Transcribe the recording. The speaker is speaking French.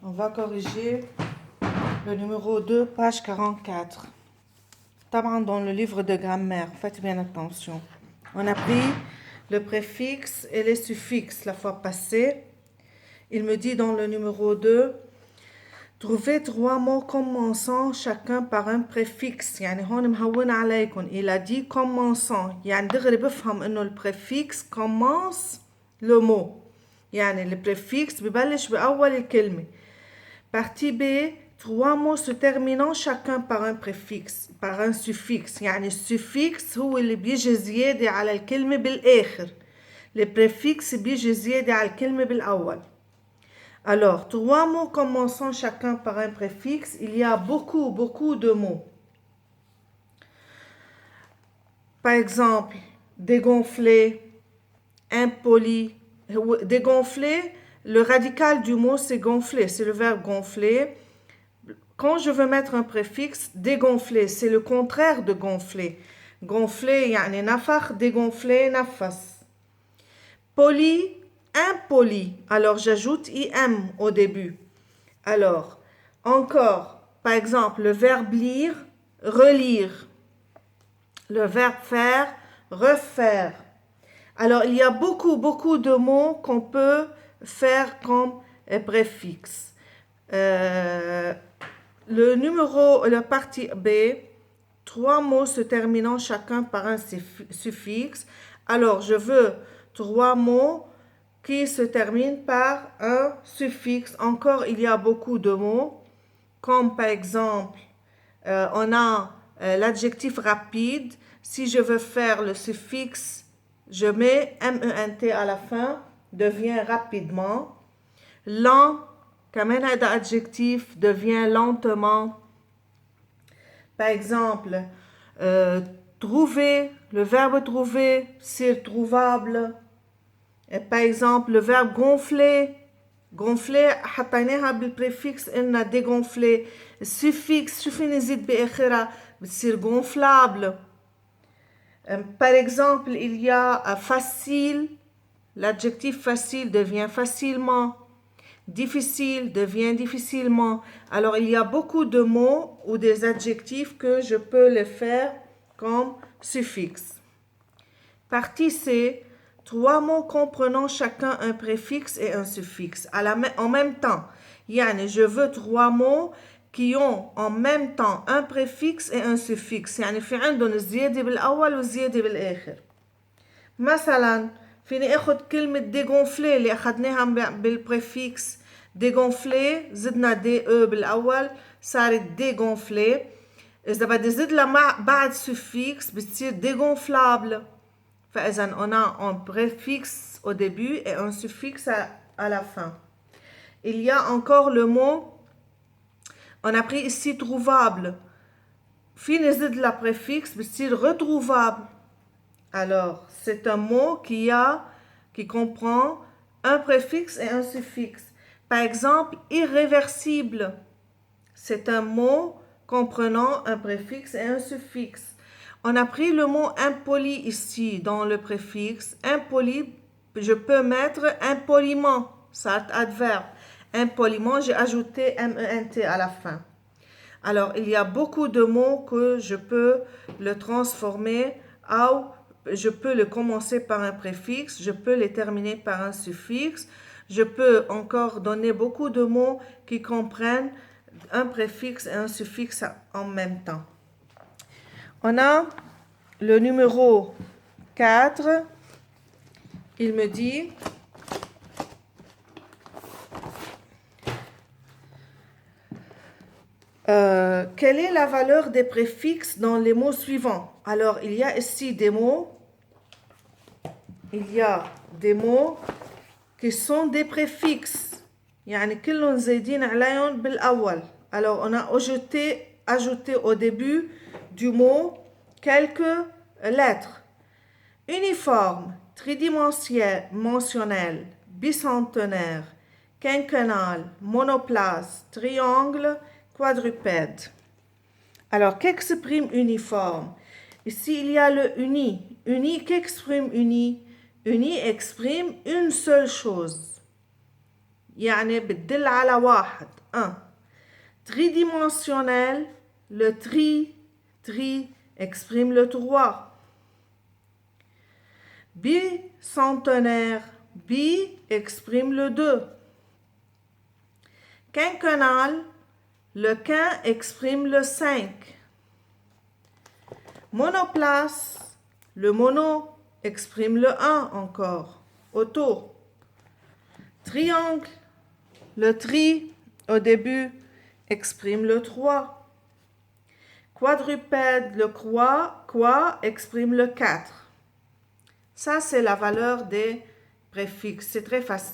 On va corriger le numéro 2, page 44. Dans le livre de grammaire, faites bien attention. On a pris le préfixe et les suffixes la fois passée. Il me dit dans le numéro 2, trouvez 3 mots commençant chacun par un préfixe. يعني هون مهون عليكم. Il a dit commençant. يعني دغري بفهم انه le préfixe commence le mot. يعني le préfixe ببلش بأول الكلمة. Partie B, 3 mots se terminant chacun par un préfixe, par un suffixe. يعني السuffixe هو اللي بيجي زيادة على الكلمة بالآخر. Le préfixe بيجي زيادة على الكلمة بالأول. Alors, 3 mots commençant chacun par un préfixe, il y a beaucoup de mots. Par exemple, dégonfler, impoli. Dégonfler, le radical du mot c'est gonfler, c'est le verbe gonfler. Quand je veux mettre un préfixe, dégonfler, c'est le contraire de gonfler. Gonfler, يعني نفخ, dégonfler, nafas. Poli, impoli. Alors, j'ajoute im au début. Alors, encore, par exemple, le verbe lire, relire. Le verbe faire, refaire. Alors, il y a beaucoup de mots qu'on peut faire comme préfixe. La partie B, 3 mots se terminant chacun par un suffixe. Alors, je veux 3 mots qui se terminent par un suffixe. Encore, il y a beaucoup de mots, comme par exemple, on a l'adjectif rapide. Si je veux faire le suffixe, je mets ment à la fin, devient rapidement. Lent, كمان هذا adjectif, devient lentement. Par exemple, trouver, le verbe trouver, c'est trouvable. Et par exemple, le verbe gonfler, gonfler حطيناها بالبريفيكس إنها dégonfler. Suffixe شو فيني نزيد بآخرها بتصير gonflable. Par exemple, il y a facile, l'adjectif facile devient facilement. Difficile devient difficilement. Alors, il y a beaucoup de mots ou des adjectifs que je peux les faire comme suffixe. Partie C, 3 mots comprenant chacun un préfixe et un suffixe. En même temps, يعني je veux 3 mots qui ont en même temps un préfixe et un suffixe. يعني في عندهم الزيادة بالأول والزيادة بالآخر. مثلا فيني اخد كلمة dégonfler اللي اخدناها بالبريفيكس. dégonfler زدنا دي او بالأول صارت dégonfler. إذا بدي زد لها بعد سuffixe بتصير dégonflable. فإذا on a un préfixe au début et un suffixe à la fin. Il y a encore le mot, on a pris ici trouvable. في نزيد la préfixe بتصير retrouvable. Alors, c'est un mot qui comprend un préfixe et un suffixe. Par exemple, irréversible. C'est un mot comprenant un préfixe et un suffixe. On a pris le mot impoli ici dans le préfixe. Impoli, je peux mettre impoliment, ça adverbe. Impoliment, j'ai ajouté ment à la fin. Alors, il y a beaucoup de mots que je peux le transformer ou je peux le commencer par un préfixe, je peux les terminer par un suffixe. Je peux encore donner beaucoup de mots qui comprennent un préfixe et un suffixe en même temps. On a le numéro 4. Il me dit quelle est la valeur des préfixes dans les mots suivants? Alors, il y a ici des mots. Il y a des mots qui sont des préfixes. يعني كلهم زايدين عليهم بالأول. Alors, on a ajouté au début du mot quelques lettres. Uniforme, tridimensionnel, bicentenaire, quinquennal, monoplace, triangle, quadrupède. Alors, qu'exprime uniforme? Ici, il y a le uni. Uni, qu'exprime uni? Uni exprime une seule chose. يعني بتدل على واحد. Tridimensionnel, le tri exprime le 3. Bicentenaire, bi exprime le 2. Quinquennal, le quin exprime le 5. Monoplace, le mono exprime le 1 encore, auto. Triangle, le tri au début exprime le 3. Quadrupède, le quoi exprime le 4. Ça, c'est la valeur des préfixes. C'est très facile.